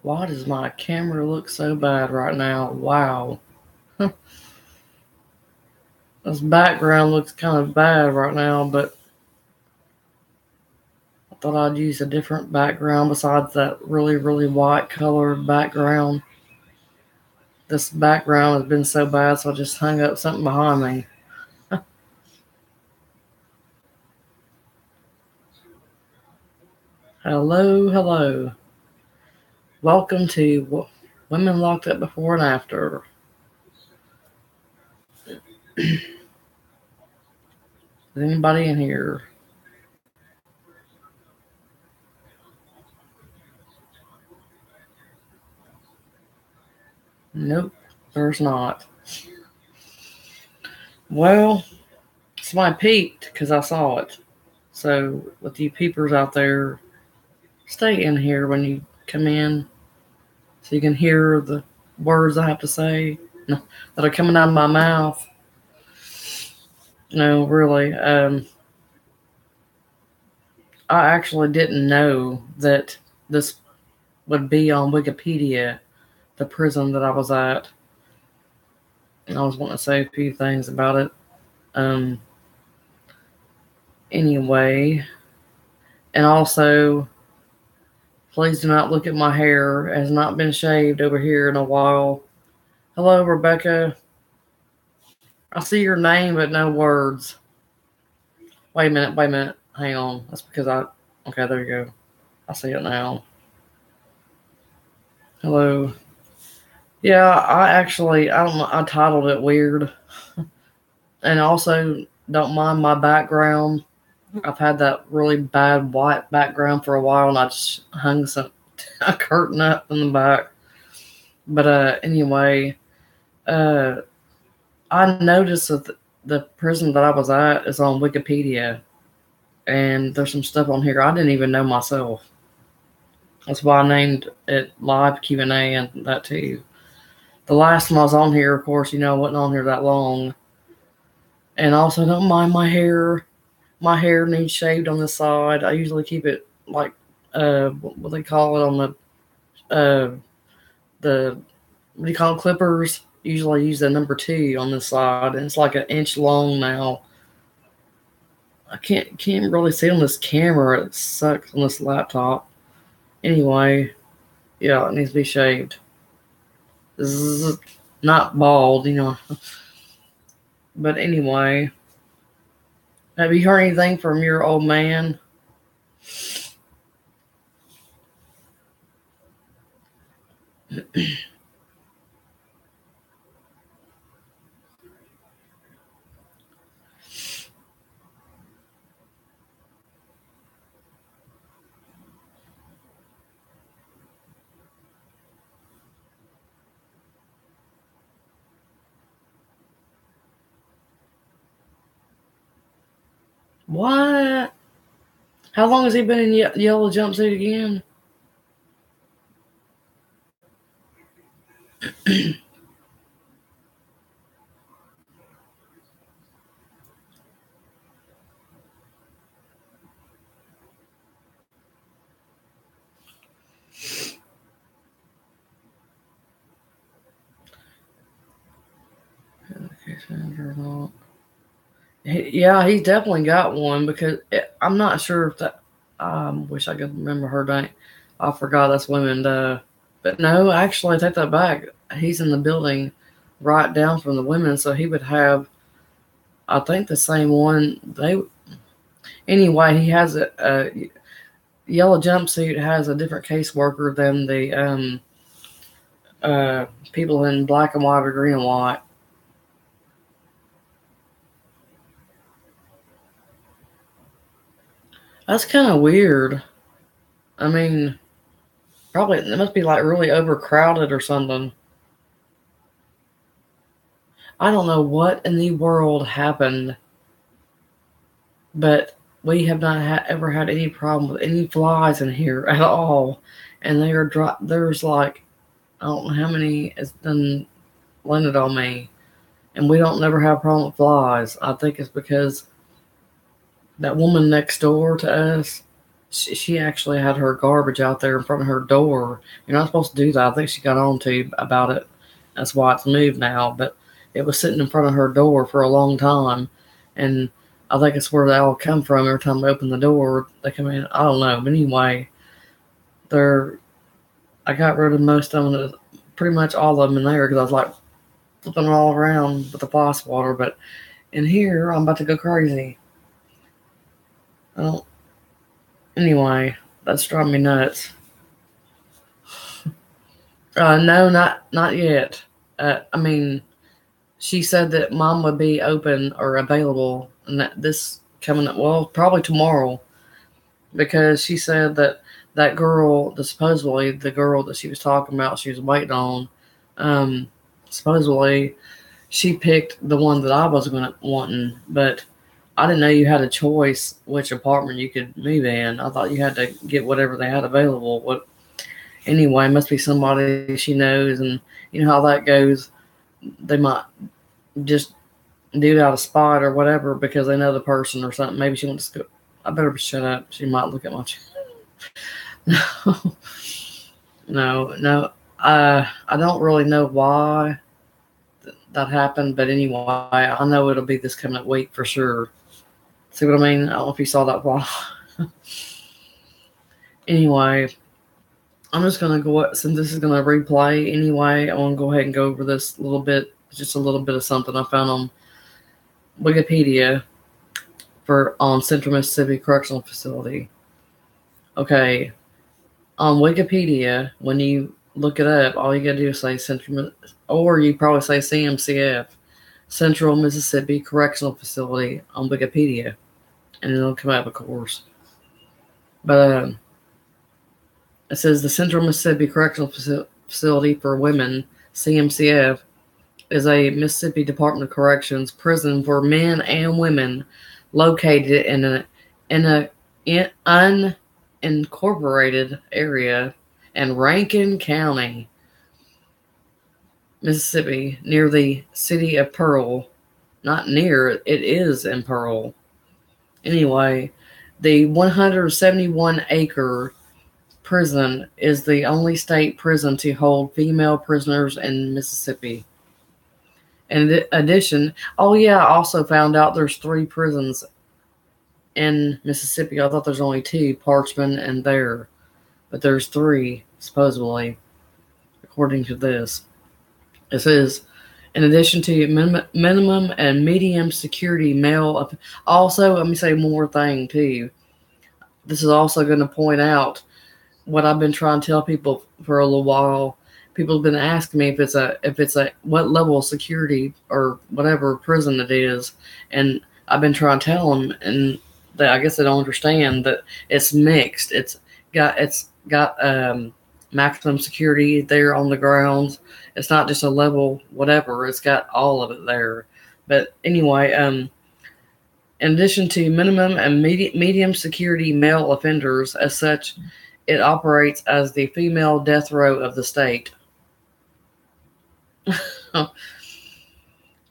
Why does my camera look so bad right now? Wow. This background looks kind of bad right now, but I thought I'd use a different background besides that really, really white colored background. This background has been so bad, so I just hung up something behind me. Hello, hello. Welcome to Women Locked Up Before and After. Is anybody in here? Nope, there's not. Well, somebody peeked because I saw it. So, with you peepers out there, stay in here when you come in so you can hear the words I have to say that are coming out of my mouth. No, really. I actually didn't know that this would be on Wikipedia, the prison that I was at. And I was wanting to say a few things about it. Anyway, and also, please do not look at my hair. It has not been shaved over here in a while. Hello, Rebecca. I see your name, but no words. Wait a minute. Hang on. That's because okay, there you go. I see it now. Hello. Yeah, I don't know. I titled it weird. And also, don't mind my background. I've had that really bad white background for a while, and I just hung a curtain up in the back. But anyway, I noticed that the prison that I was at is on Wikipedia, and there's some stuff on here I didn't even know myself. That's why I named it Live Q&A and that too. The last time I was on here, of course, I wasn't on here that long. And also, don't mind my hair. My hair needs shaved on the side. I usually keep it like, what they call it on the what do you call them, clippers? Usually I use the number 2 on this side, and it's like an inch long now. I can't really see on this camera. It sucks on this laptop. Anyway, yeah, it needs to be shaved. This is not bald, But anyway, have you heard anything from your old man? What? How long has he been in yellow jumpsuit again? Yeah, he's definitely got one because I'm not sure if that. I wish I could remember her name. I forgot that's women. But no, actually, I take that back. He's in the building right down from the women, so he would have, I think, the same one. Anyway, he has a yellow jumpsuit has a different caseworker than the people in black and white or green and white. That's kind of weird. I mean, probably it must be like really overcrowded or something. I don't know what in the world happened, but we have not ever had any problem with any flies in here at all. And they are there's like, I don't know how many has been landed on me, and we don't never have a problem with flies. I think it's because that woman next door to us, she actually had her garbage out there in front of her door. You're not supposed to do that. I think she got on to about it. That's why it's moved now. But it was sitting in front of her door for a long time. And I think it's where they all come from. Every time they open the door, they come in. I don't know. But anyway, I got rid of most of them, pretty much all of them in there because I was like flipping all around with the faucet water. But in here, I'm about to go crazy. I don't. Anyway, that's driving me nuts. No, not yet. I mean, she said that Mom would be open or available, and that this coming up. Well, probably tomorrow, because she said that that girl, supposedly the girl that she was talking about, she was waiting on. Supposedly, she picked the one that I was wanting, but I didn't know you had a choice which apartment you could move in. I thought you had to get whatever they had available. Anyway, it must be somebody she knows, and you know how that goes. They might just do it out of spite or whatever because they know the person or something. Maybe she wants to go. I better shut up. She might look at my. No. I don't really know why that happened, but anyway, I know it'll be this coming week for sure. See what I mean? I don't know if you saw that flaw. Anyway, I'm just going to go, since this is going to replay anyway, I want to go ahead and go over this little bit, just a little bit of something I found on Wikipedia on Central Mississippi Correctional Facility. Okay, on Wikipedia, when you look it up, all you got to do is say Central, or you probably say CMCF, Central Mississippi Correctional Facility on Wikipedia, and it'll come up, of course. But it says the Central Mississippi Correctional Facility for Women, CMCF, is a Mississippi Department of Corrections prison for men and women located in an unincorporated area in Rankin County, Mississippi, near the city of Pearl. Not near, it is in Pearl. Anyway, the 171-acre prison is the only state prison to hold female prisoners in Mississippi. In addition, I also found out there's 3 prisons in Mississippi. I thought there's only 2, Parchman and there, but there's 3, supposedly, according to this. It says, in addition to minimum and medium security male. Also, let me say one more thing, too. This is also going to point out what I've been trying to tell people for a little while. People have been asking me if it's a what level of security or whatever prison it is, and I've been trying to tell them, and I guess they don't understand that it's mixed. It's got maximum security there on the grounds. It's not just a level whatever. It's got all of it there. But anyway, in addition to minimum and medium security male offenders, as such, it operates as the female death row of the state.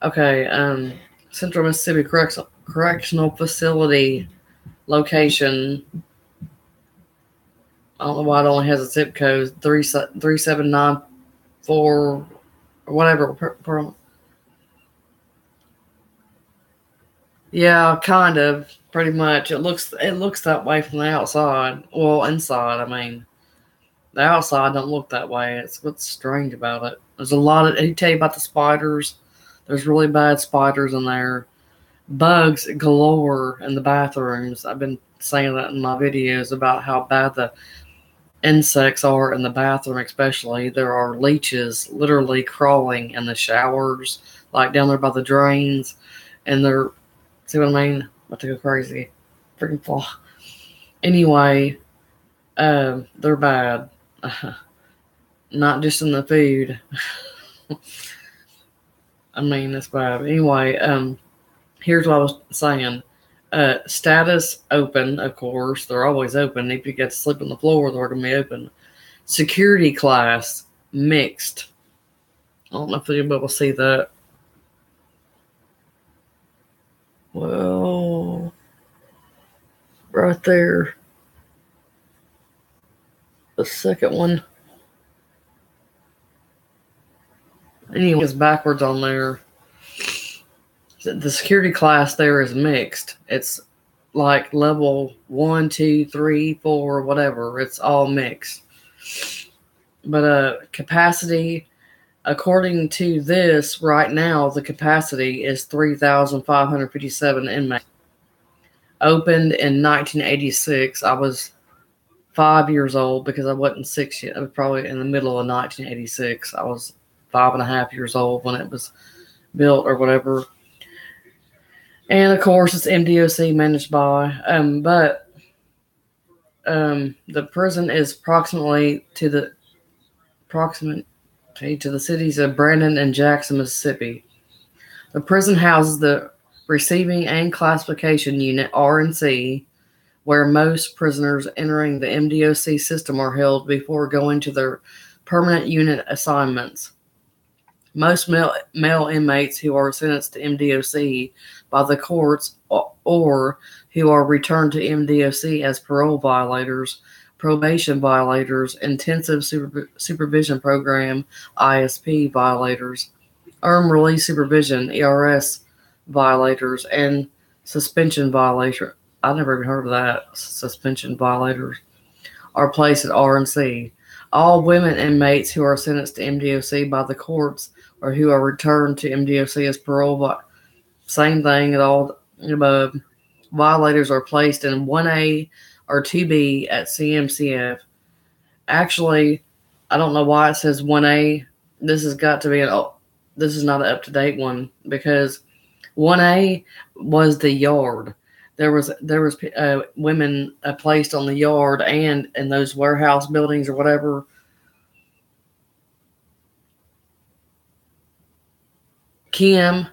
Okay, Central Mississippi Correctional Facility location. I don't know why it only has a zip code 3794 or whatever. Yeah, kind of, pretty much. It looks that way from the outside. Well, inside, I mean. The outside don't look that way. It's what's strange about it. There's a lot of, he tell you about the spiders. There's really bad spiders in there. Bugs galore in the bathrooms. I've been saying that in my videos about how bad the insects are in the bathroom, especially. There are leeches literally crawling in the showers, like down there by the drains. And they're, see what I mean? About to go crazy. Freaking fall. Anyway, they're bad. Not just in the food. I mean, it's bad. Anyway, here's what I was saying. Status open, of course. They're always open. If you get to sleep on the floor, they're going to be open. Security class, mixed. I don't know if you'll be able to see that. Well, right there. The second one. Anyway, it's backwards on there. The security class there is mixed. It's like level 1, 2, 3, 4, whatever. It's all mixed. But capacity, according to this, right now the capacity is 3,557 inmates. Opened in 1986. I was 5 years old because I wasn't 6 yet. I was probably in the middle of 1986. I was 5.5 years old when it was built or whatever. And of course, it's MDOC managed by. The prison is proximate to the cities of Brandon and Jackson, Mississippi. The prison houses the Receiving and Classification Unit (R&C), where most prisoners entering the MDOC system are held before going to their permanent unit assignments. Most male inmates who are sentenced to MDOC by the courts or who are returned to MDOC as parole violators, probation violators, intensive supervision program (ISP) violators, earned release supervision (ERS) violators, and suspension violators. I never even heard of that. Suspension violators are placed at R&C. All women inmates who are sentenced to MDOC by the courts or who are returned to MDOC as parole, same thing at all above. Violators are placed in 1A or 2B at CMCF. Actually, I don't know why it says 1A. This has got to be this is not an up-to-date one, because 1A was the yard. There was women placed on the yard and in those warehouse buildings or whatever. Kim,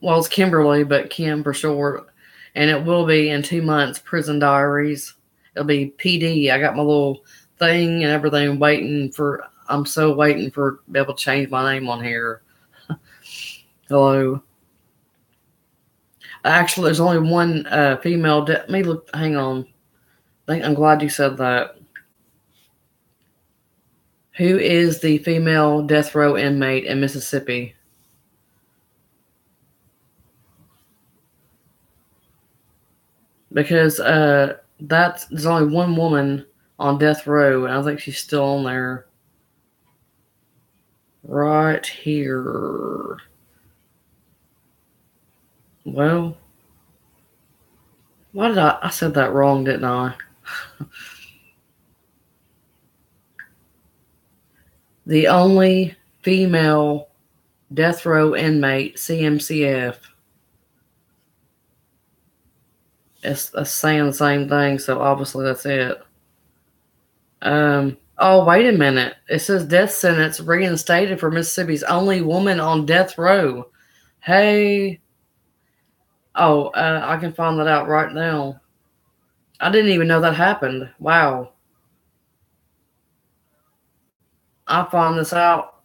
well, it's Kimberly, but Kim for short. And it will be in 2 months, Prison Diaries. It'll be PD. I got my little thing and everything I'm so waiting for to be able to change my name on here. Hello. Actually, there's only one female. Let me look. Hang on. I'm glad you said that. Who is the female death row inmate in Mississippi? Because there's only one woman on death row, and I think she's still on there. Right here. Well, why did I said that wrong, didn't I? The only female death row inmate, CMCF. It's saying the same thing, so obviously that's it. Oh, wait a minute. It says death sentence reinstated for Mississippi's only woman on death row. Hey. Oh, I can find that out right now. I didn't even know that happened. Wow. I found this out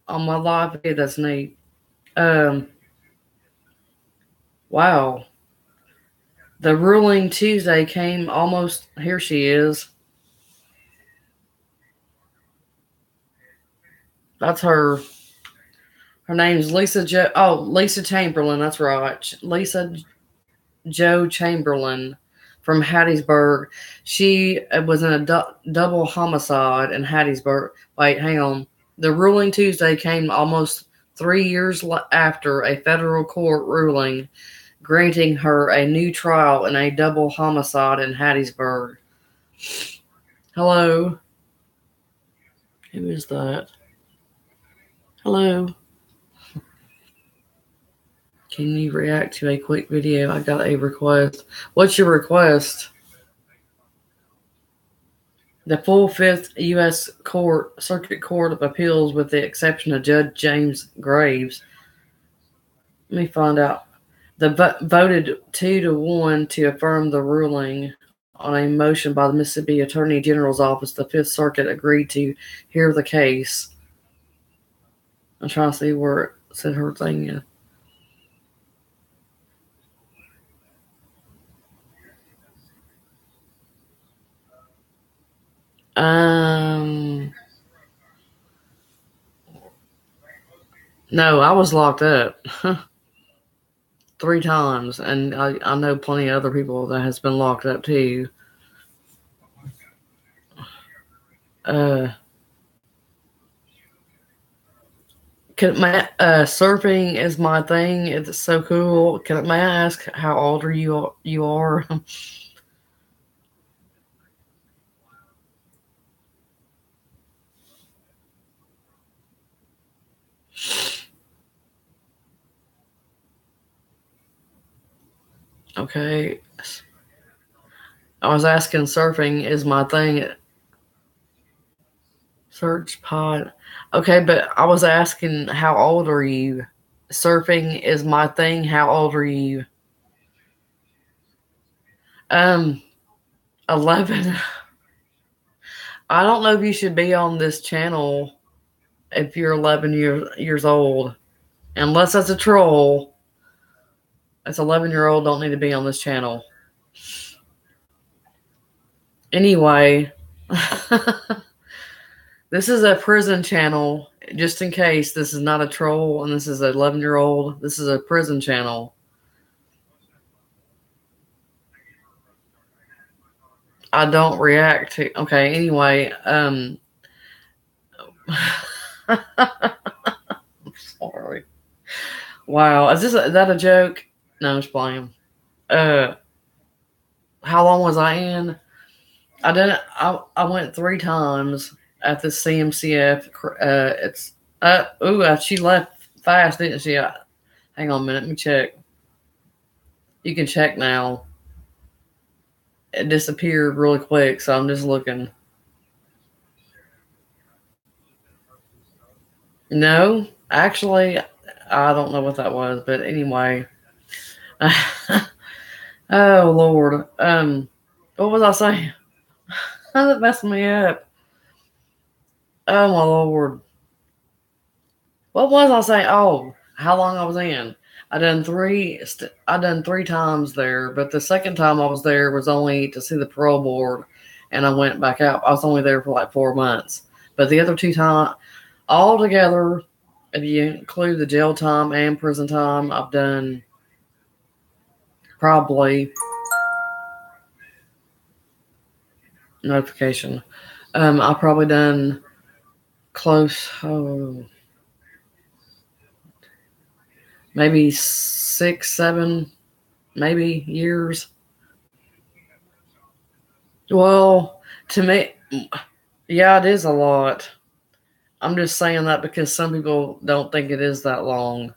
on my live feed. That's neat. Wow. The ruling Tuesday came almost. Here she is. That's her. Her name's Lisa Lisa Chamberlain. That's right. Lisa Joe Chamberlain from Hattiesburg. She was in a double homicide in Hattiesburg. Wait, hang on. The ruling Tuesday came almost 3 years after a federal court ruling granting her a new trial in a double homicide in Hattiesburg. Hello. Who is that? Hello. Can you react to a quick video? I got a request. What's your request? The full Fifth U.S. Circuit Court of Appeals, with the exception of Judge James Graves. Let me find out. Voted 2-1 to affirm the ruling on a motion by the Mississippi Attorney General's Office. The Fifth Circuit agreed to hear the case. I'm trying to see where it said her thing is. No, I was locked up 3 times, and I know plenty of other people that has been locked up too. Surfing is my thing. It's so cool. May I ask how old are you are? Okay. I was asking surfing is my thing. Search pod. Okay, but I was asking how old are you? Surfing is my thing. How old are you? Um, 11. I don't know if you should be on this channel if you're 11 years old. Unless that's a troll. That's 11-year-old don't need to be on this channel. Anyway, this is a prison channel. Just in case this is not a troll and this is an 11-year-old, this is a prison channel. I don't react to. Okay, anyway, I'm sorry. Wow, is that a joke? No, I'm just playing. Uh, how long was I in? I didn't. I went 3 times at the CMCF. It's she left fast, didn't she? Hang on a minute, let me check. You can check now. It disappeared really quick, so I'm just looking. No, actually, I don't know what that was, but anyway. Oh Lord. What was I saying? That messed me up. Oh my Lord. What was I saying? Oh, how long I was in? I done 3 times there, but the second time I was there was only to see the parole board, and I went back out. I was only there for like 4 months, but the other 2 times, all together, if you include the jail time and prison time, I've done probably notification. I've probably done close, maybe 6, 7, maybe years. Well, to me, yeah, it is a lot. I'm just saying that because some people don't think it is that long.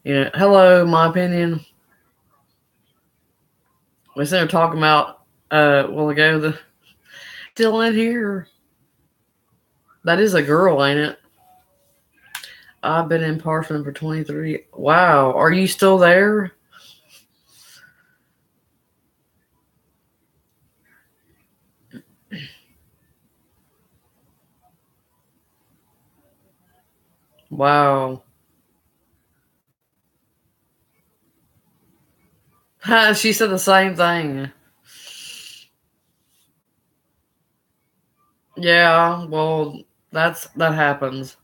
Hello, my opinion. We started talking about a while ago. The still in here. That is a girl, ain't it? I've been in Parchment for 23. Wow, are you still there? Wow. She said the same thing. Yeah, well, that happens.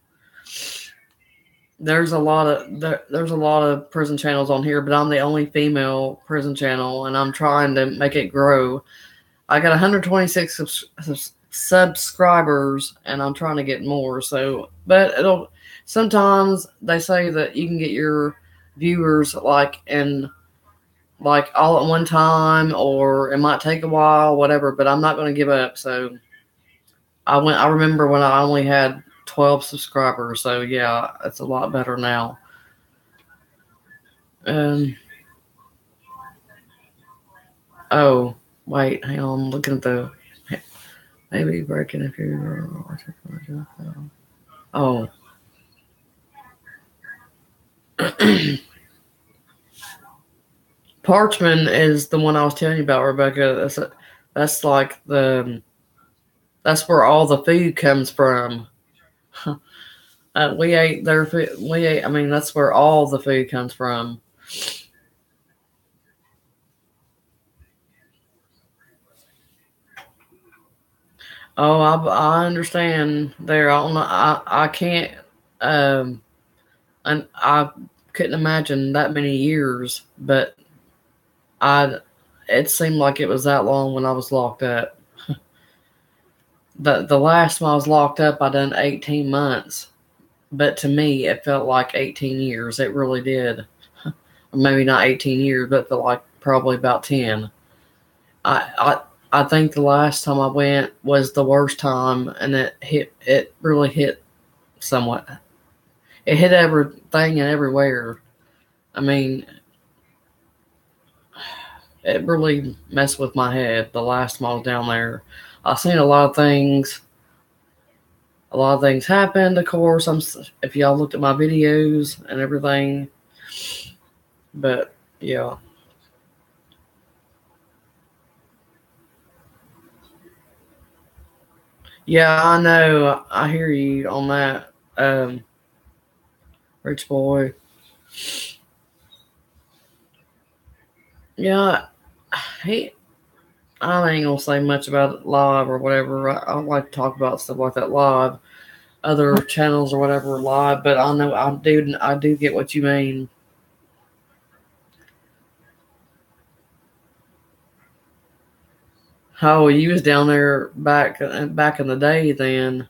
There's a lot of prison channels on here, but I'm the only female prison channel, and I'm trying to make it grow. I got 126 subscribers, and I'm trying to get more. So, but sometimes they say that you can get your viewers like all at one time, or it might take a while, whatever. But I'm not going to give up. So I remember when I only had 12 subscribers. So yeah, it's a lot better now. Oh, wait, hang on. I'm looking at the maybe breaking if you're. Oh. Parchment is the one I was telling you about, Rebecca. That's like that's where all the food comes from. We ate their food. I mean, that's where all the food comes from. Oh, I understand there. I don't know. I can't. Um, and I couldn't imagine that many years, but I. It seemed like it was that long when I was locked up. The last time I was locked up, I done 18 months, but to me, it felt like 18 years. It really did. Or maybe not 18 years, but felt like probably about 10. I think the last time I went was the worst time, and it really hit somewhat. It hit everything and everywhere. I mean, it really messed with my head the last time I was down there. I seen a lot of things. A lot of things happened. Of course, if y'all looked at my videos and everything, but yeah, yeah, I know. I hear you on that, rich boy. Yeah, he. I ain't gonna say much about it live or whatever. I don't like to talk about stuff like that live, other channels or whatever live. But I know I do get what you mean. Oh, you was down there back in the day then.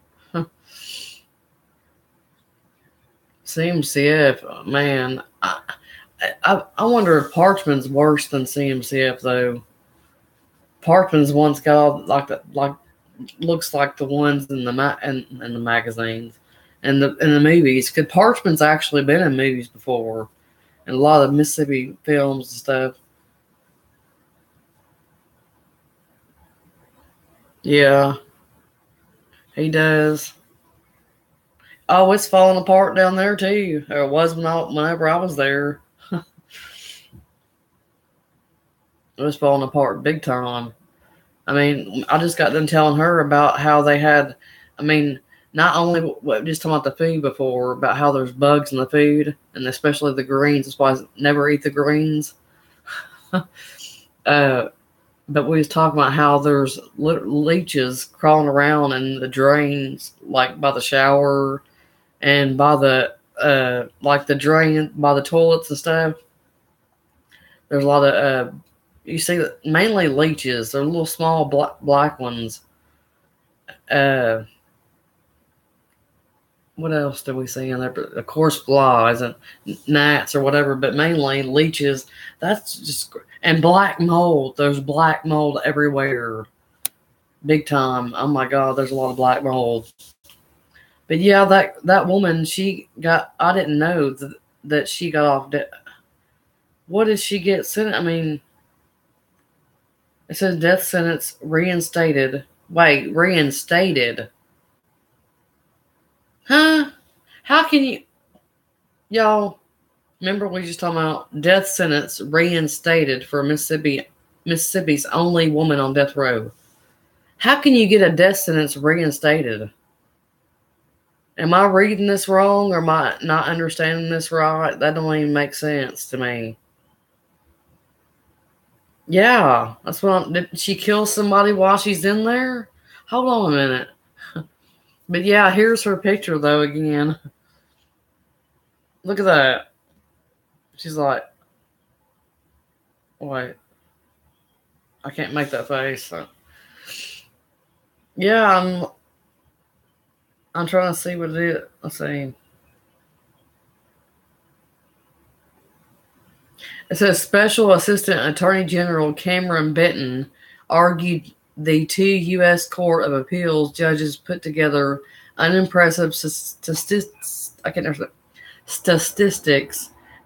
CMCF, man. I wonder if Parchman's worse than CMCF though. Parchman's one's got all like looks like the ones in in the magazines and the movies. Because Parchman's actually been in movies before and a lot of Mississippi films and stuff. Yeah, he does. Oh, it's falling apart down there too. Or it was whenever I was there. It was falling apart big time. I mean, I just got done telling her about how they had. I mean, not only just talking about the food before, about how there's bugs in the food, and especially the greens. That's why I never eat the greens. uh, but we was talking about how there's leeches crawling around in the drains, like by the shower and by the like the drain by the toilets and stuff. There's a lot of you see mainly leeches. They're little small black ones. Uh, what else do we see in there? Of course, flies and gnats or whatever, but mainly leeches. That's just and black mold. There's black mold everywhere, big time. Oh my God, there's a lot of black mold. But yeah, that woman, she got. I didn't know that she got off. What did she get sent? I mean, it says death sentence reinstated. Wait, reinstated? Huh? How can you, y'all? Remember we just talking about death sentence reinstated for Mississippi's only woman on death row. How can you get a death sentence reinstated? Am I reading this wrong or am I not understanding this right? That don't even make sense to me. Yeah, that's what did she kill somebody while she's in there? Hold on a minute. But yeah, here's her picture though again. Look at that. She's like, wait, I can't make that face. So. Yeah, I'm trying to see what it is. Let's see. It says Special Assistant Attorney General Cameron Benton argued the two U.S. Court of Appeals judges put together unimpressive statistics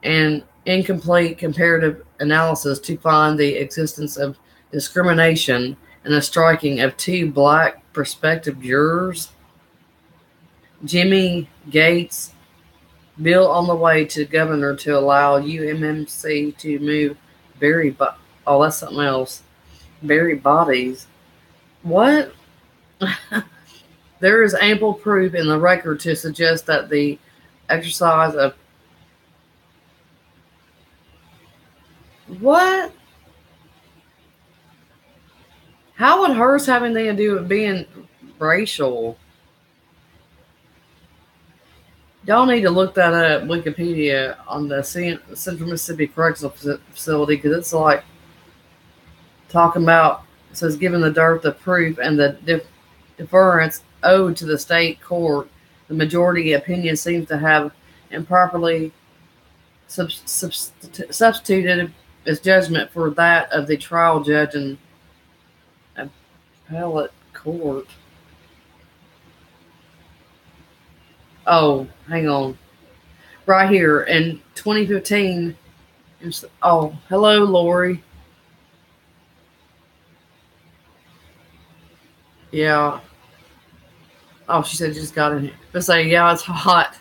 and incomplete comparative analysis to find the existence of discrimination in the striking of two black prospective jurors, Jimmy Gates' bill on the way to governor to allow UMMC to move oh, that's something else. Bury bodies. What? There is ample proof in the record to suggest that the exercise of what? How would hers have anything to do with being racial. Y'all need to look that up, Wikipedia, on the Central Mississippi Correctional Facility, because it's like talking about, it says, given the dearth of proof and the deference owed to the state court, the majority opinion seems to have improperly substituted its judgment for that of the trial judge and appellate court. Oh, hang on. Right here in 2015. Oh, hello, Lori. Yeah. Oh, she said just got in here. But say, yeah, it's hot.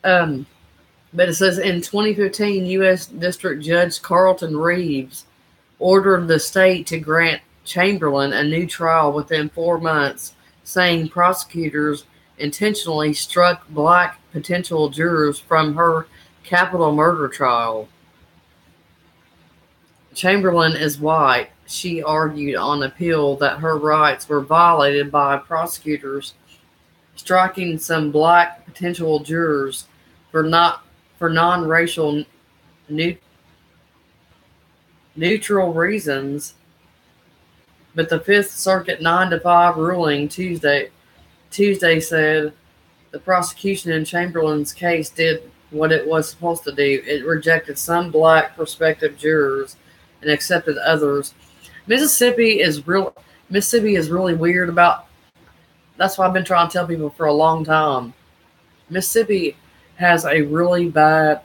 But it says in 2015, U.S. District Judge Carlton Reeves ordered the state to grant Chamberlain a new trial within 4 months, saying prosecutors intentionally struck black potential jurors from her capital murder trial. Chamberlain is white. She argued on appeal that her rights were violated by prosecutors striking some black potential jurors for non-racial neutral reasons. But the Fifth Circuit 9-5 ruling Tuesday said the prosecution in Chamberlain's case did what it was supposed to do. It rejected some black prospective jurors and accepted others. Mississippi is really weird about. That's why I've been trying to tell people for a long time. Mississippi has a really bad.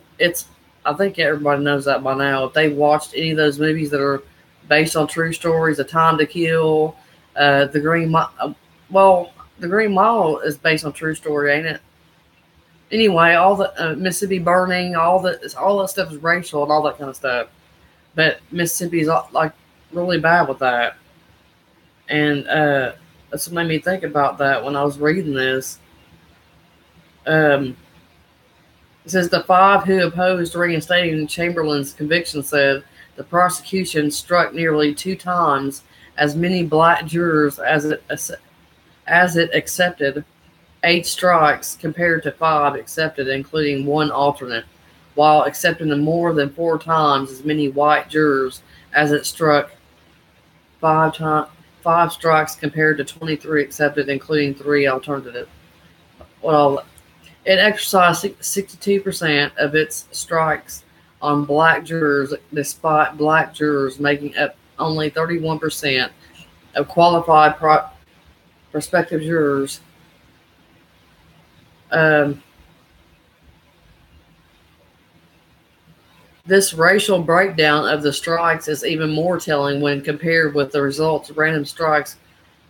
I think everybody knows that by now. If they've watched any of those movies that are based on true stories, A Time to Kill, The Green Mile. Well, The Green Mile is based on true story, ain't it? Anyway, all the Mississippi Burning, all that stuff is racial and all that kind of stuff. But Mississippi's like really bad with that, and that's what made me think about that when I was reading this. It says the 5 who opposed reinstating Chamberlain's conviction said the prosecution struck nearly 2 times as many black jurors as it accepted, 8 strikes compared to 5 accepted, including 1 alternate, while accepting more than 4 times as many white jurors as it struck, 5 strikes compared to 23 accepted, including 3 alternative. Well, it exercised 62% of its strikes on black jurors, despite black jurors making up only 31% of qualified prospective jurors. This racial breakdown of the strikes is even more telling when compared with the results random strikes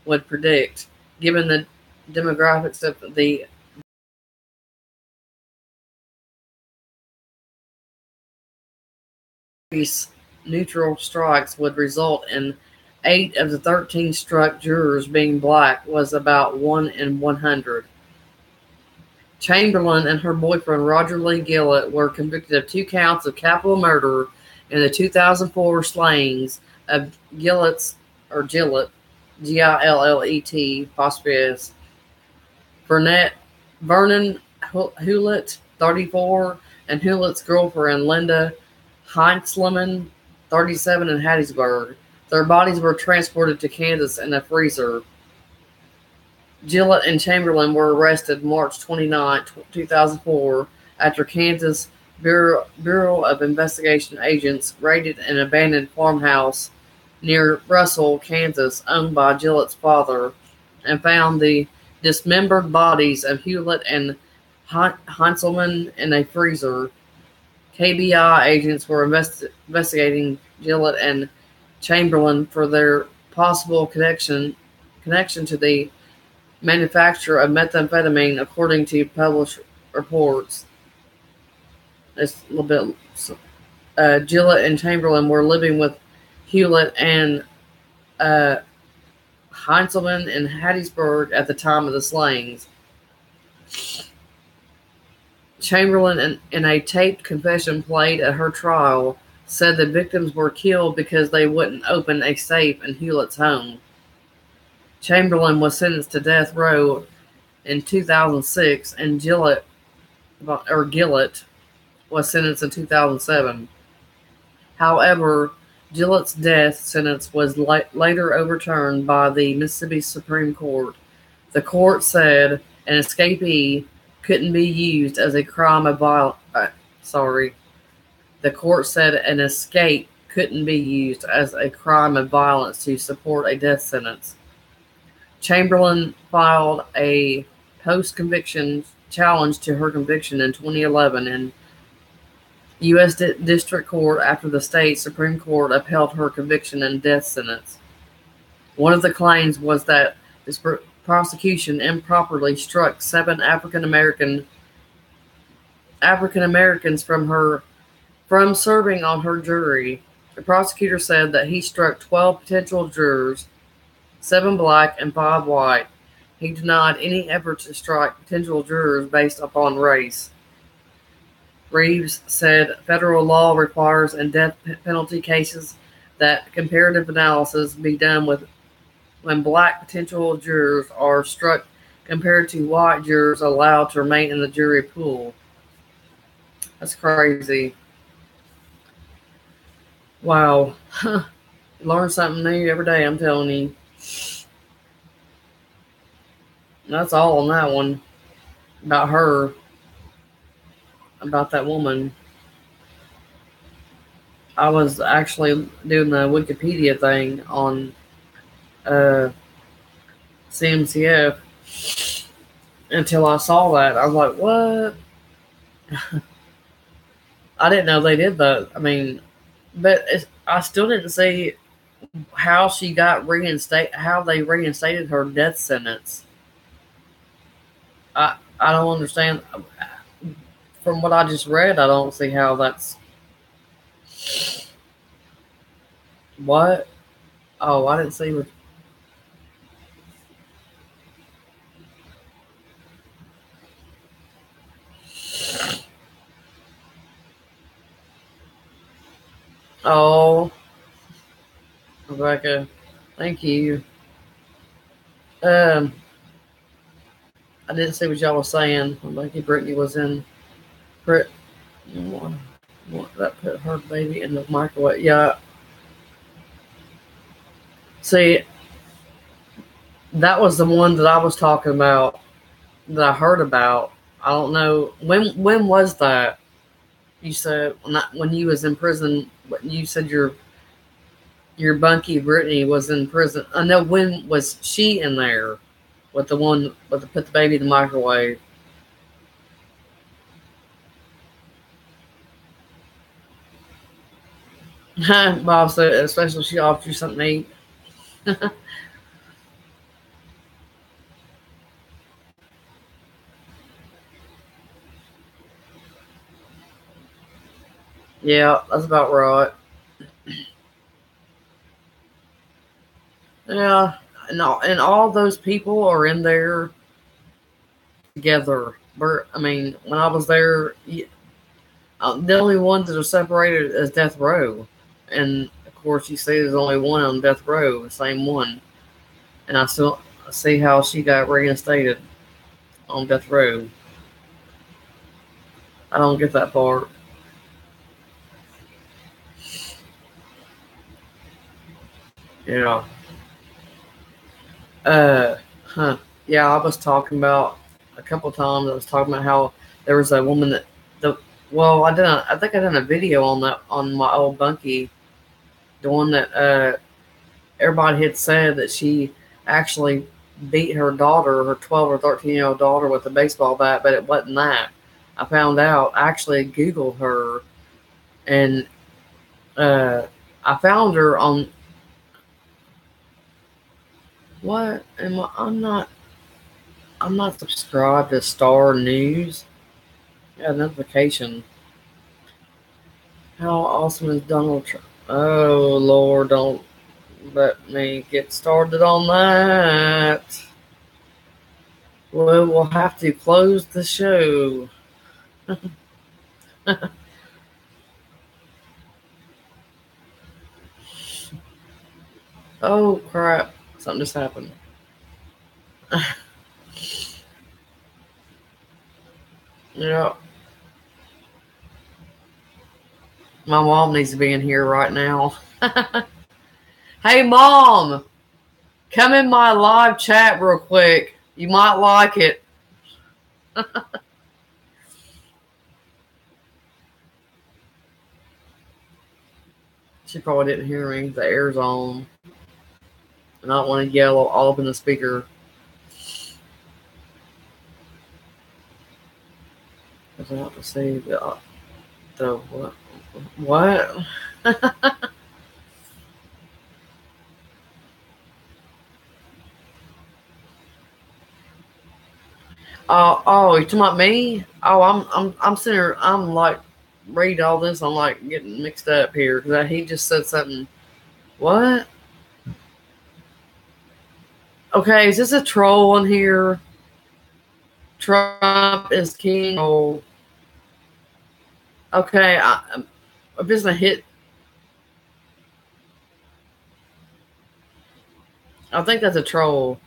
would predict, given the demographics of the neutral strikes would result in 8 of the 13 struck jurors being black, was about 1 in 100. Chamberlain and her boyfriend Roger Lee Gillett were convicted of 2 counts of capital murder in the 2004 slayings of Gillett, Gillet, apostrophe Vernon Hewlett, 34, and Hewlett's girlfriend Linda Heinzelman, 37, in Hattiesburg. Their bodies were transported to Kansas in a freezer. Gillett and Chamberlain were arrested March 29, 2004, after Kansas Bureau of Investigation agents raided an abandoned farmhouse near Russell, Kansas, owned by Gillett's father, and found the dismembered bodies of Hewlett and Heinzelman in a freezer. KBI agents were investigating Gillett and Chamberlain for their possible connection to the manufacture of methamphetamine, according to published reports. It's a little bit. Gillett and Chamberlain were living with Hewlett and Heinzelman in Hattiesburg at the time of the slayings. Chamberlain, in a taped confession played at her trial, said the victims were killed because they wouldn't open a safe in Hewlett's home. was sentenced to death row in 2006, and Gillett was sentenced in 2007. However, Gillett's death sentence was later overturned by the Mississippi Supreme Court. The court said an escapee couldn't be used as a crime of violence. The court said an escape couldn't be used as a crime of violence to support a death sentence. Chamberlain filed a post-conviction challenge to her conviction in 2011 in U.S. District Court after the state Supreme Court upheld her conviction and death sentence. One of the claims was that this prosecution improperly struck 7 African Americans from serving on her jury. The prosecutor said that he struck 12 potential jurors, 7 black and 5 white. He denied any effort to strike potential jurors based upon race. Reeves said federal law requires in death penalty cases that comparative analysis be done when black potential jurors are struck compared to white jurors allowed to remain in the jury pool. That's crazy. Wow. Learn something new every day, I'm telling you. That's all on that one. About her. About that woman. I was actually doing the Wikipedia thing on CMCF until I saw that. I was like, what? I didn't know they did that. I mean, but I still didn't see how she got how they reinstated her death sentence. I don't understand. From what I just read, I don't see how that's... What? Oh, I didn't see what... Oh, Rebecca, thank you. I didn't see what y'all was saying. Rebecca Brittany was in... That put her baby in the microwave. Yeah. See, that was the one that I was talking about, that I heard about. I don't know. When was that? You said when you was in prison. You said your bunkie Brittany was in prison. I know. When was she in there with the one with the put the baby in the microwave? Bob said, especially if she offered you something to eat. Yeah, that's about right. Yeah, and all those people are in there together. I mean, when I was there, the only ones that are separated is death row, and of course, you see, there's only one on death row, the same one, and I still see how she got reinstated on death row. I don't get that part. Yeah. Yeah, I was talking about a couple times. I was talking about how there was a woman that I think I done a video on that on my old bunkie, the one that everybody had said that she actually beat her daughter, her 12 or 13-year-old daughter, with a baseball bat, but it wasn't that. I found out. I actually Googled her, and I found her on... What am I? I'm not subscribed to Star News. Yeah, notification. How awesome is Donald Trump? Oh Lord, don't let me get started on that. We'll have to close the show. Oh crap! Something just happened. Yeah. My mom needs to be in here right now. Hey, Mom, come in my live chat real quick. You might like it. She probably didn't hear me. The air's on. And I don't want to yell all up in the speaker. Because I have to see the what? What? Oh, you talking about me? Oh, I'm sitting here. I'm like reading all this. I'm like getting mixed up here because he just said something. What? Okay, is this a troll in here? Trump is king. Oh, okay. I'm just gonna hit. I think that's a troll.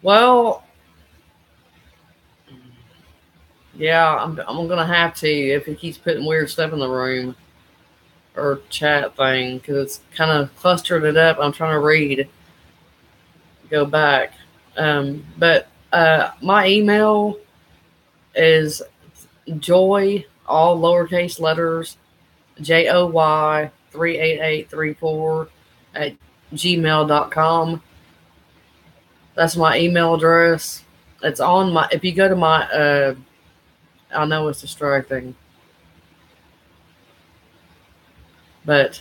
Well, yeah, I'm gonna have to if he keeps putting weird stuff in the room or chat thing because it's kind of clustered it up. I'm trying to go back. But my email is joy, all lowercase letters, JOY38834 at gmail.com. That's my email address. It's on my, if you go to my, I know it's distracting, but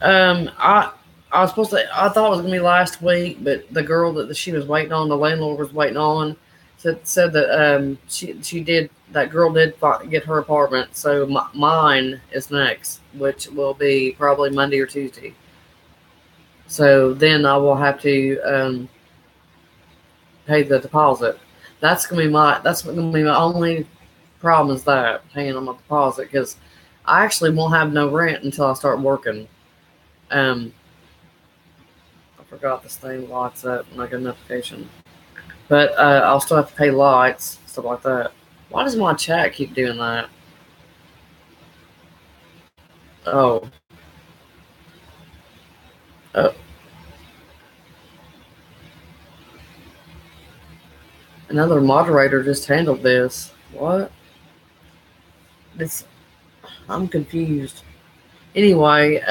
I was supposed to. I thought it was gonna be last week, but the girl that she was waiting on, the landlord was waiting on, said that she did. That girl did get her apartment, so mine is next, which will be probably Monday or Tuesday. So then I will have to pay the deposit. That's gonna be my only problem is that paying on my deposit because I actually won't have no rent until I start working. Um, I forgot this thing lights up and I get a notification. But I'll still have to pay lights, stuff like that. Why does my chat keep doing that? Oh. Oh. Another moderator just handled this. What? This I'm confused. Anyway,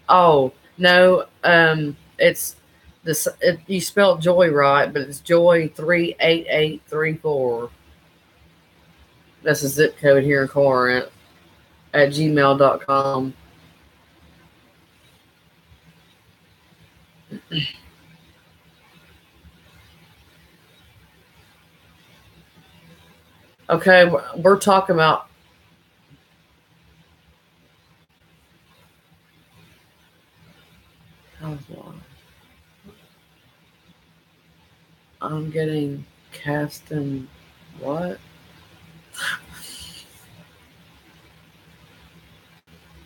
oh no, it's this. You spelled joy right, but it's joy 38834. That's a zip code here in Corinth at gmail.com. Okay, we're talking about. I'm getting cast in what?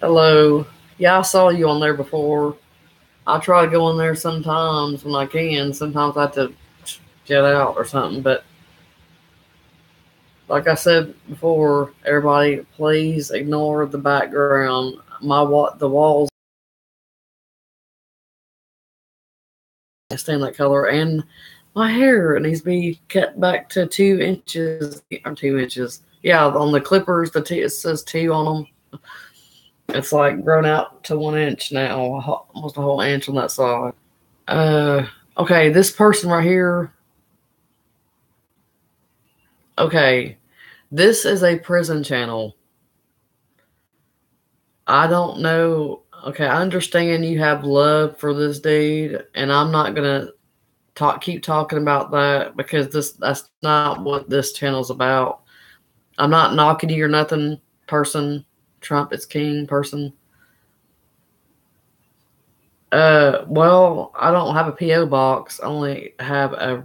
Hello. Yeah, I saw you on there before. I try to go on there sometimes when I can. Sometimes I have to get out or something. But like I said before, everybody, please ignore the background. The walls stay in that color, and my hair needs to be cut back to 2 inches or 2 inches. Yeah, on the clippers, it says 2 on them. It's like grown out to 1 inch now, almost a whole inch on that side. Okay, this person right here. Okay, this is a prison channel. I don't know. Okay, I understand you have love for this dude, and I'm not gonna keep talking about that because that's not what this channel's about. I'm not knocking you or nothing, person. Trump is king, person. Well, I don't have a PO box. I only have a.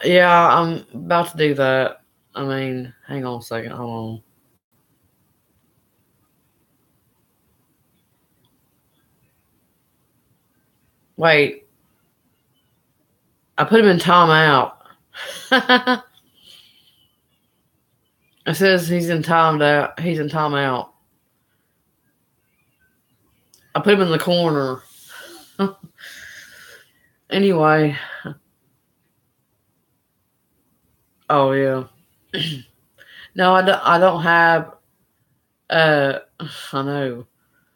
Yeah, I'm about to do that. I mean, hang on a second. Hold on. Wait. I put him in timeout. It says he's in timeout. He's in timeout. I put him in the corner. Anyway. Oh, yeah. No, I don't have, I know.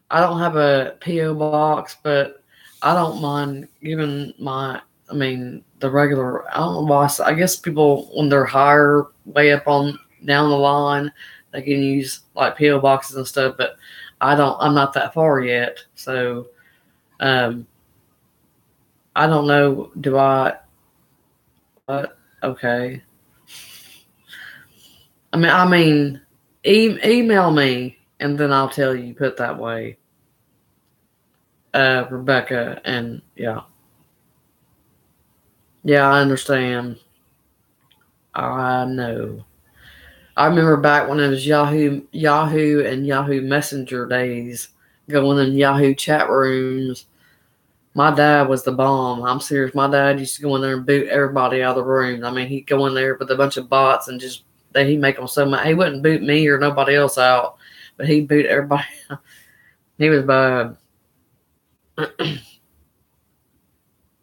I don't have a P.O. box, but I don't mind giving the regular, I don't know why, I guess people, when they're higher, way up on, down the line, they can use, like, P.O. boxes and stuff, but I'm not that far yet, so, I don't know, okay. Email me, and then I'll tell you, put it that way. Rebecca, and yeah. Yeah, I understand. I know. I remember back when it was Yahoo and Yahoo Messenger days, going in Yahoo chat rooms. My dad was the bomb. I'm serious. My dad used to go in there and boot everybody out of the room. I mean, he'd go in there with a bunch of bots and he'd make them so much. He wouldn't boot me or nobody else out, but he'd boot everybody. He was bad.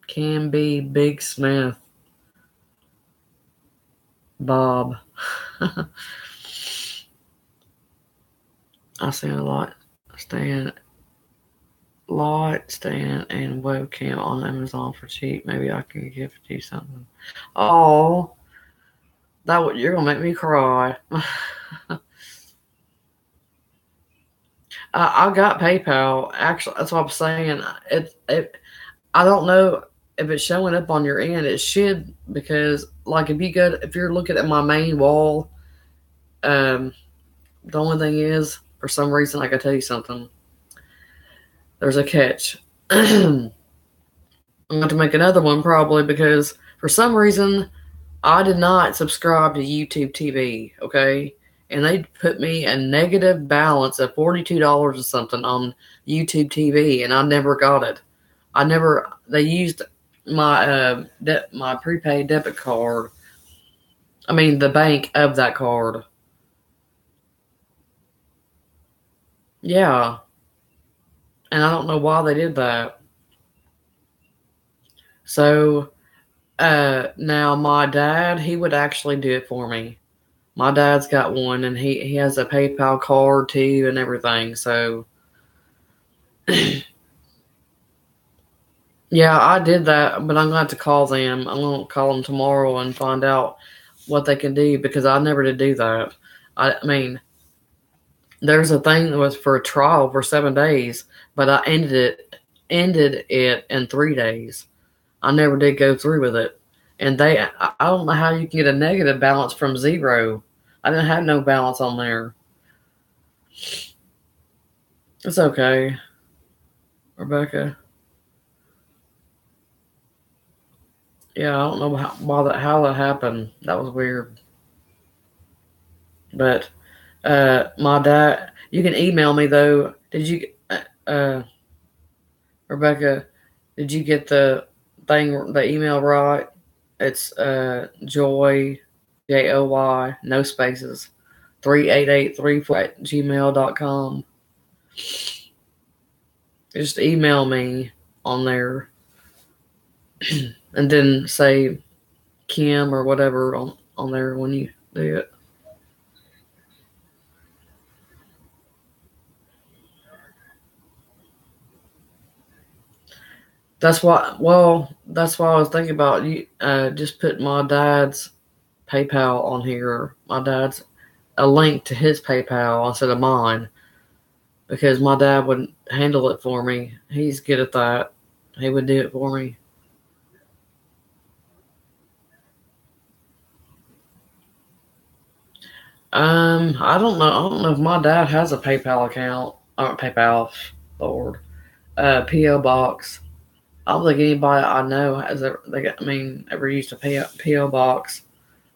Can be Big Smith. Bob. I see a lot. Stand and webcam on Amazon for cheap. Maybe I can gift you something. Oh, you're gonna make me cry. I got PayPal. Actually, that's what I'm saying. I don't know if it's showing up on your end. It should, because like if you're looking at my main wall, the only thing is, for some reason, I gotta tell you something. There's a catch. I'm going to make another one probably, because for some reason I did not subscribe to YouTube TV, okay? And they put me a negative balance of $42 or something on YouTube TV, and I never got it. They used my my prepaid debit card. I mean, the bank of that card. Yeah. And I don't know why they did that. So, now my dad, he would actually do it for me. My dad's got one, and he has a PayPal card too and everything. So, yeah, I did that, but I'm going to have to call them. I'm going to call them tomorrow and find out what they can do, because I never did do that. I mean, there's a thing that was for a trial for 7 days, but I ended it in 3 days. I never did go through with it. And I don't know how you can get a negative balance from zero. I didn't have no balance on there. It's okay, Rebecca. Yeah, I don't know how that happened. That was weird. But my dad, you can email me though. Rebecca? Did you get the email right? It's Joy, JOY, no spaces, 38834 at gmail.com. Just email me on there, and then say Kim or whatever on there when you do it. That's why I was thinking about you. Just put my dad's PayPal on here. My dad's a link to his PayPal instead of mine, because my dad would handle it for me. He's good at that. He would do it for me. I don't know. I don't know if my dad has a PayPal account. Or PayPal, Lord. PO box. I don't think anybody I know has ever used a PO box.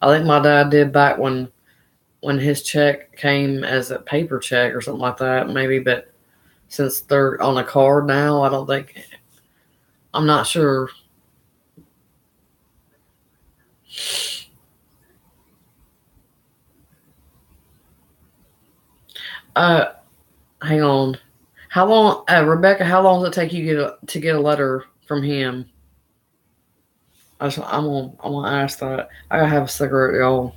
I think my dad did back when his check came as a paper check or something like that, maybe. But since they're on a card now, I don't think. I'm not sure. Uh, Hang on. How long, Rebecca? How long does it take you to get a letter from him? I'm gonna ask that. I gotta have a cigarette, y'all.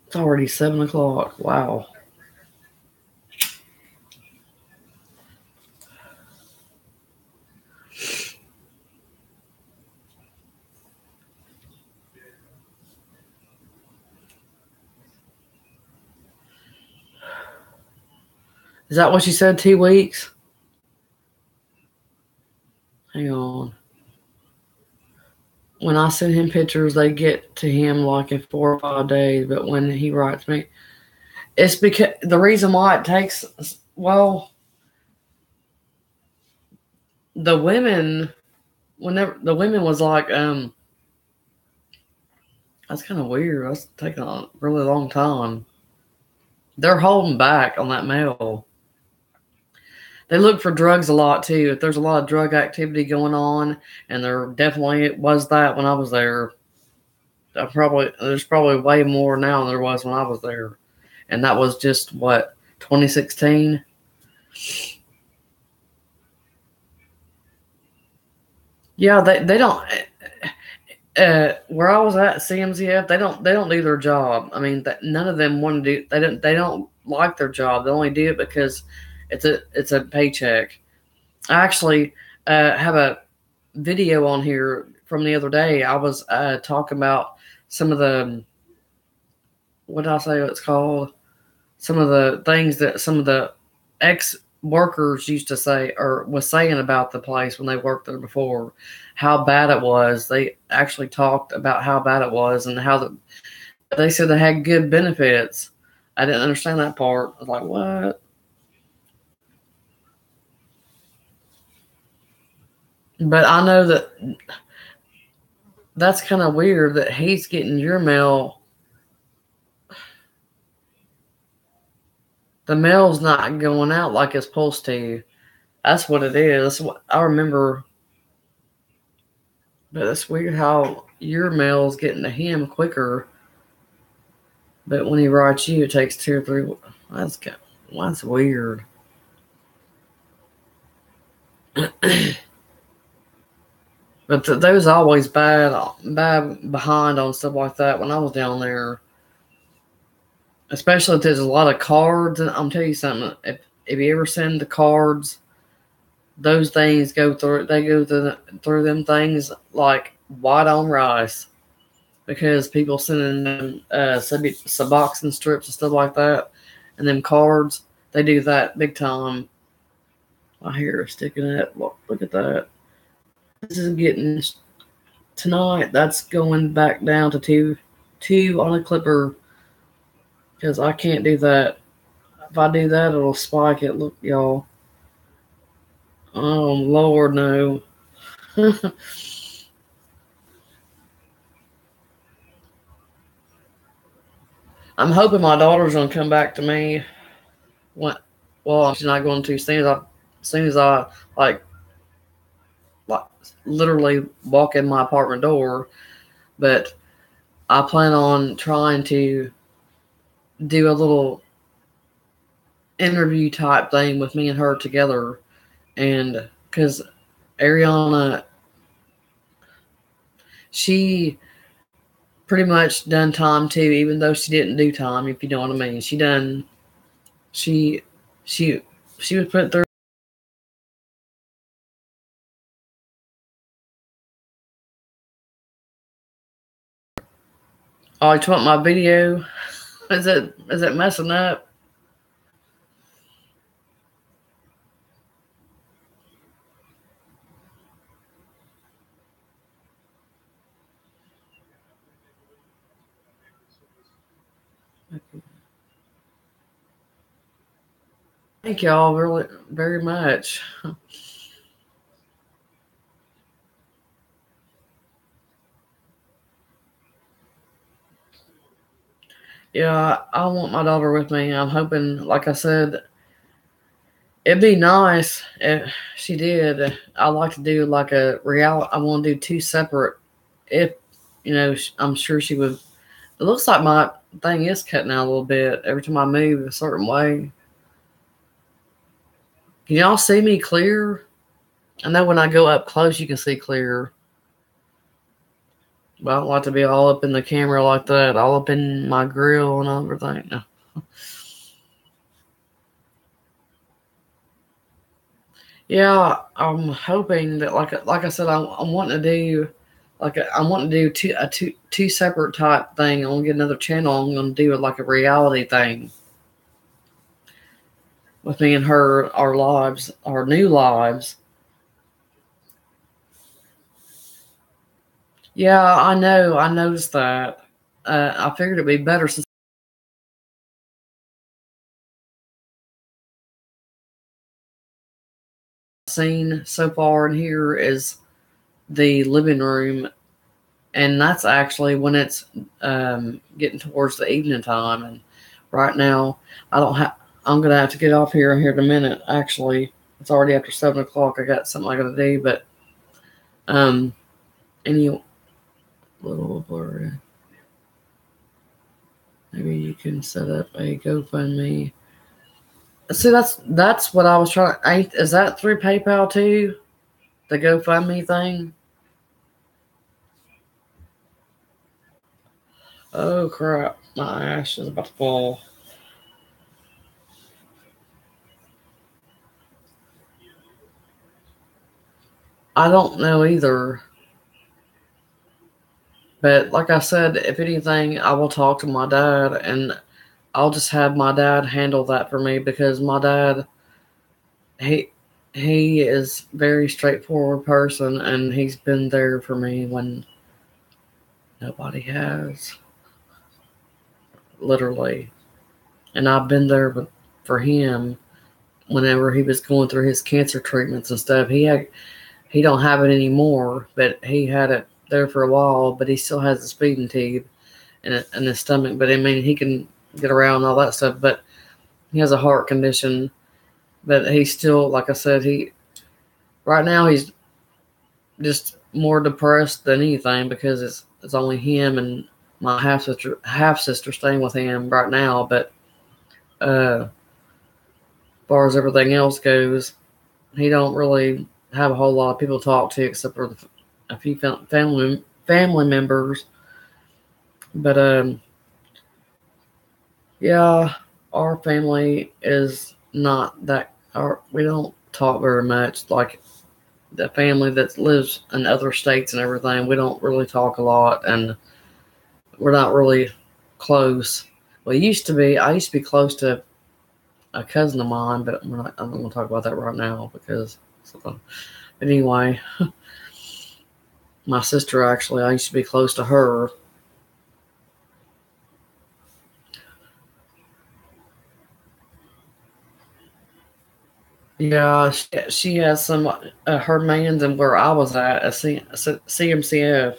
It's already 7 o'clock. Wow. Is that what you said? 2 weeks? Hang on. When I send him pictures, they get to him like in 4 or 5 days. But when he writes me, it's because the reason why it takes. Well, the women, whenever the women was like, that's kind of weird. That's taking a really long time. They're holding back on that mail. They look for drugs a lot too. If there's a lot of drug activity going on, and there definitely was that when I was there. There's probably way more now than there was when I was there, and that was just what 2016. Yeah, they don't. Where I was at CMCF, they don't do their job. I mean, none of them want to do. They don't like their job. They only do it because it's a paycheck. I actually have a video on here from the other day. I was talking about some of the, what did I say it's called? Some of the things that some of the ex workers used to say or was saying about the place when they worked there before, how bad it was. They actually talked about how bad it was and they said they had good benefits. I didn't understand that part. I was like, what? But I know that's kind of weird that he's getting your mail. The mail's not going out like it's supposed to. That's what it is. That's what I remember. But it's weird how your mail's getting to him quicker. But when he writes you, it takes 2 or 3. That's weird. But those always bad behind on stuff like that when I was down there. Especially if there's a lot of cards. And I'm telling you something. If you ever send the cards, those things go through. They go through them things like white on rice. Because people sending them Suboxone strips and stuff like that, and them cards, they do that big time. My hair is sticking up. Look at that. This is getting tonight. That's going back down to two on a clipper because I can't do that. If I do that, it'll spike it. Look, y'all. Oh Lord, no. I'm hoping my daughter's gonna come back to me. Well, she's not going to. As soon as I like like literally walk in my apartment door, but I plan on trying to do a little interview type thing with me and her together, and because Ariana, she pretty much done time too, even though she didn't do time, if you know what I mean. She she she was put through. Oh, you want my video? Is it messing up? Thank y'all really very much. Yeah, I want my daughter with me. I'm hoping, like I said, it'd be nice if she did. I like to do like a reality. I want to do two separate. If I'm sure she would. It looks like my thing is cutting out a little bit every time I move a certain way. Can y'all see me clear? I know when I go up close, you can see clear. But I don't like to be all up in the camera like that, all up in my grill and everything. No. Yeah, I'm hoping that, like I said, I'm wanting to do, I'm wanting to do two separate type thing. I'm gonna get another channel. I'm gonna do it like a reality thing with me and her, our lives, our new lives. Yeah, I know. I noticed that. I figured it'd be better since I've seen so far in here is the living room, and that's actually when it's getting towards the evening time. And right now, I don't have. I'm gonna have to get off here in a minute. Actually, it's already after 7 o'clock. I got something I gotta do, but um, any little blurry. Maybe you can set up a GoFundMe. See, that's what I was trying. Is that through PayPal too? The GoFundMe thing? Oh crap! My ash is about to fall. I don't know either. But like I said, if anything, I will talk to my dad, and I'll just have my dad handle that for me because my dad, he he is very straightforward person, and he's been there for me when nobody has, literally. And I've been there for him whenever he was going through his cancer treatments and stuff. He don't have it anymore, but he had it there for a while. But he still has his feeding tube in his stomach. But I mean, he can get around and all that stuff. But he has a heart condition. But he's still, like I said, he right now he's just more depressed than anything because it's only him and my half sister staying with him right now. But as far as everything else goes, he don't really have a whole lot of people to talk to except for a few family members. But yeah, our family is not that. We don't talk very much. Like the family that lives in other states and everything, we don't really talk a lot, and we're not really close. Well, it used to be. I used to be close to a cousin of mine, but I'm not going to talk about that right now because. But anyway, my sister actually, I used to be close to her. Yeah, she has some her man's and where I was at a CMCF.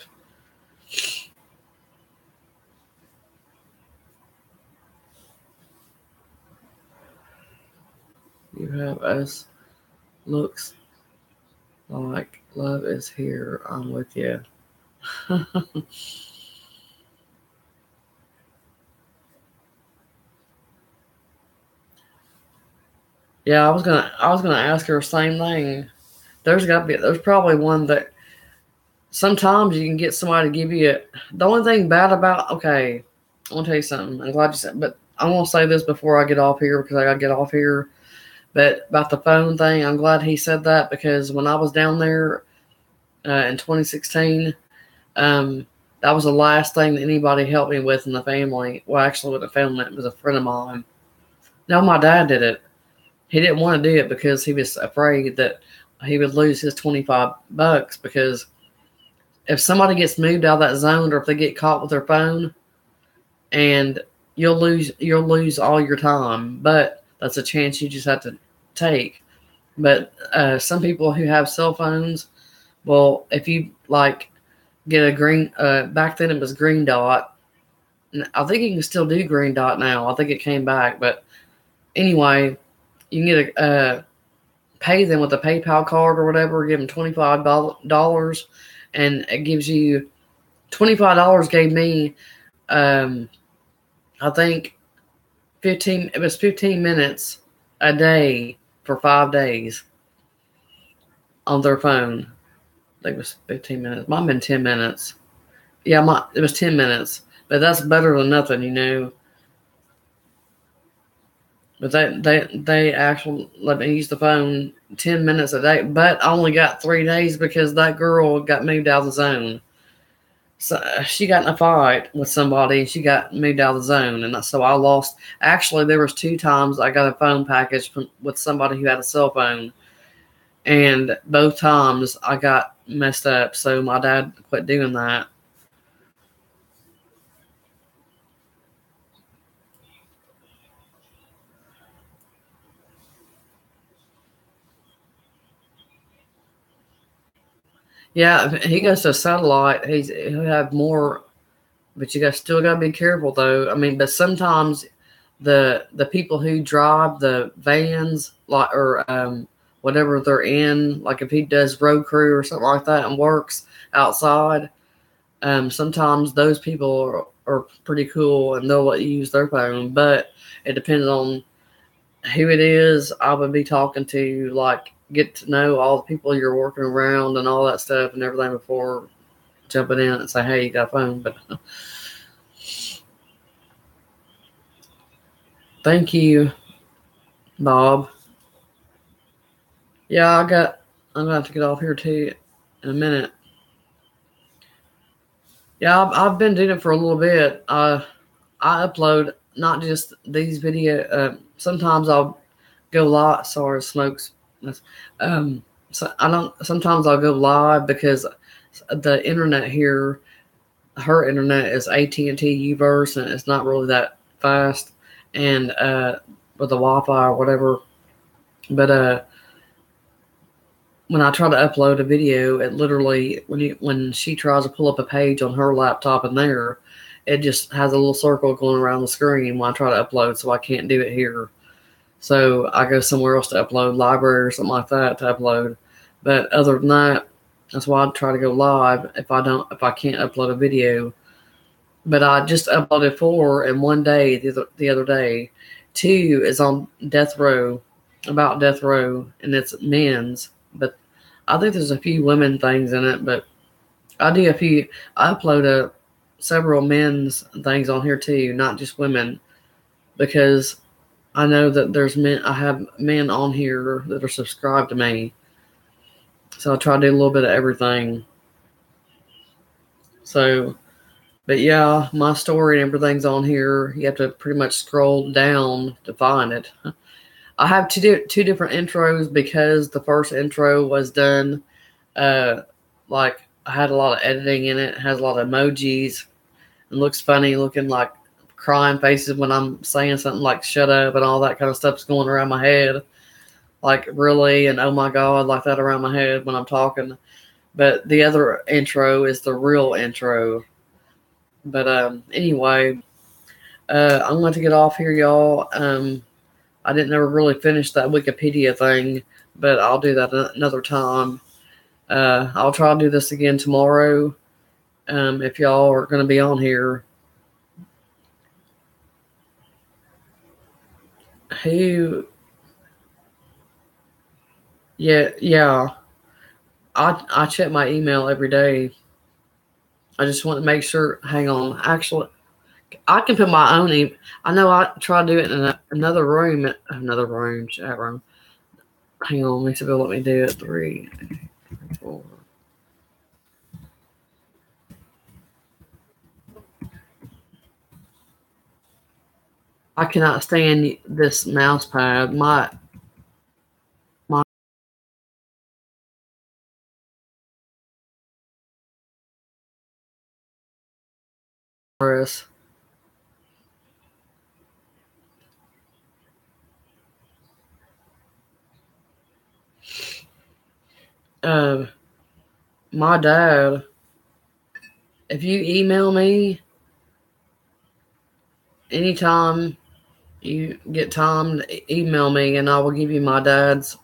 You have us looks like love is here. I'm with you. Yeah, I was gonna ask her the same thing. There's probably one that sometimes you can get somebody to give you it. The only thing bad about okay, I want to tell you something. I'm glad you said, but I want to say this before I get off here because I gotta get off here. But about the phone thing, I'm glad he said that because when I was down there in 2016, that was the last thing that anybody helped me with in the family. Well, actually, with the family, it was a friend of mine. No, my dad did it. He didn't want to do it because he was afraid that he would lose his $25 because if somebody gets moved out of that zone or if they get caught with their phone and you'll lose all your time. But That's a chance you just have to take. But some people who have cell phones, well, if you like get a green, back then it was green dot. I think you can still do green dot now. I think it came back, but anyway, you can get pay them with a PayPal card or whatever. Give them $25, and it gives you $25. Gave me, I think 15. It was 15 minutes a day for 5 days on their phone. I think it was 15 minutes. Might have been 10 minutes. Yeah, it was 10 minutes. But that's better than nothing, you know. But they actually let me use the phone 10 minutes a day. But I only got 3 days because that girl got moved out of the zone. So she got in a fight with somebody and she got moved out of the zone. And so I lost. Actually, there was 2 times I got a phone package with somebody who had a cell phone. And both times I got messed up. So my dad quit doing that. Yeah, if he goes to satellite, he'll have more, but you still got to be careful though. I mean, but sometimes the people who drive the vans, like, or whatever they're in, like if he does road crew or something like that and works outside, sometimes those people are pretty cool and they'll let you use their phone. But it depends on who it is. I would be talking to, like, get to know all the people you're working around and all that stuff and everything before jumping in and say, hey, you got a phone. But thank you, Bob. Yeah, I'm gonna have to get off here too in a minute. Yeah, I've been doing it for a little bit. I upload not just these video. Sometimes I'll go live. Sorry, smokes. So I don't. Sometimes I'll go live because the internet here, her internet is AT&T Uverse, and it's not really that fast, and with the Wi-Fi or whatever. But when I try to upload a video, it literally when she tries to pull up a page on her laptop in there, it just has a little circle going around the screen when I try to upload, so I can't do it here. So I go somewhere else to upload, library or something like that to upload. But other than that, that's why I try to go live if I can't upload a video. But I just uploaded 4 in one day the other day. 2 is on death row, about death row, and it's men's. But I think there's a few women things in it. But I do a few. I upload several men's things on here too, not just women, because I know that there's men. I have men on here that are subscribed to me, so I try to do a little bit of everything. So, but yeah, my story and everything's on here. You have to pretty much scroll down to find it. I have two different intros because the first intro was done, like I had a lot of editing in it. It has a lot of emojis and looks funny, looking like crying faces when I'm saying something like "shut up" and all that kind of stuff's going around my head, like really and oh my god, like that around my head when I'm talking. But the other intro is the real intro. But anyway, I'm going to get off here, y'all. I didn't ever really finish that Wikipedia thing, but I'll do that another time. I'll try to do this again tomorrow. If y'all are going to be on here. Who? Yeah. I check my email every day. I just want to make sure. Hang on. Actually, I can put my own email. I know I try to do it in another room, chat room. Hang on. Let me do it. 3, 4. I cannot stand this mouse pad. My virus. my dad, if you email me anytime you get time, email me and I will give you my dad's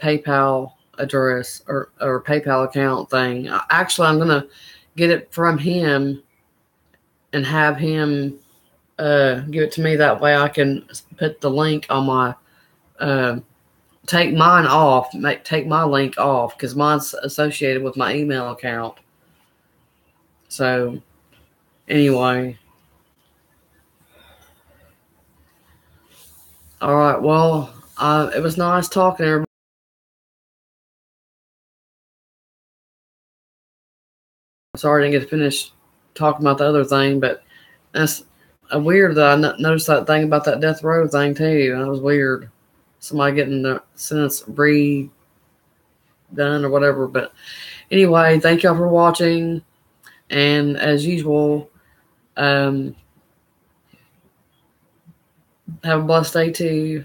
PayPal address or PayPal account thing. Actually, I'm going to get it from him and have him give it to me. That way I can put the link on my, take mine off, take my link off because mine's associated with my email account. So anyway. All right. Well, it was nice talking to everybody. Sorry I didn't get to finish talking about the other thing, but that's weird that I noticed that thing about that death row thing too. That was weird. Somebody getting the sentence redone or whatever. But anyway, thank y'all for watching. And as usual, have a blessed day too.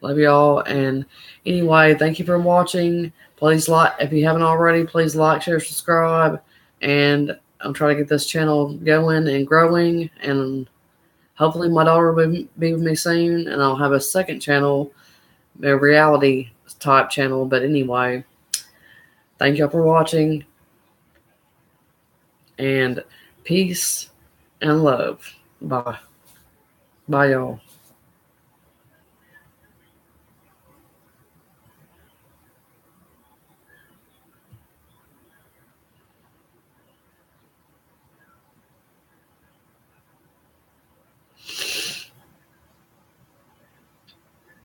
Love y'all. And anyway, thank you for watching. Please like, if you haven't already, please like, share, subscribe. And I'm trying to get this channel going and growing. And hopefully my daughter will be with me soon. And I'll have a second channel, a reality type channel. But anyway, thank y'all for watching. And peace and love. Bye. Bye, y'all.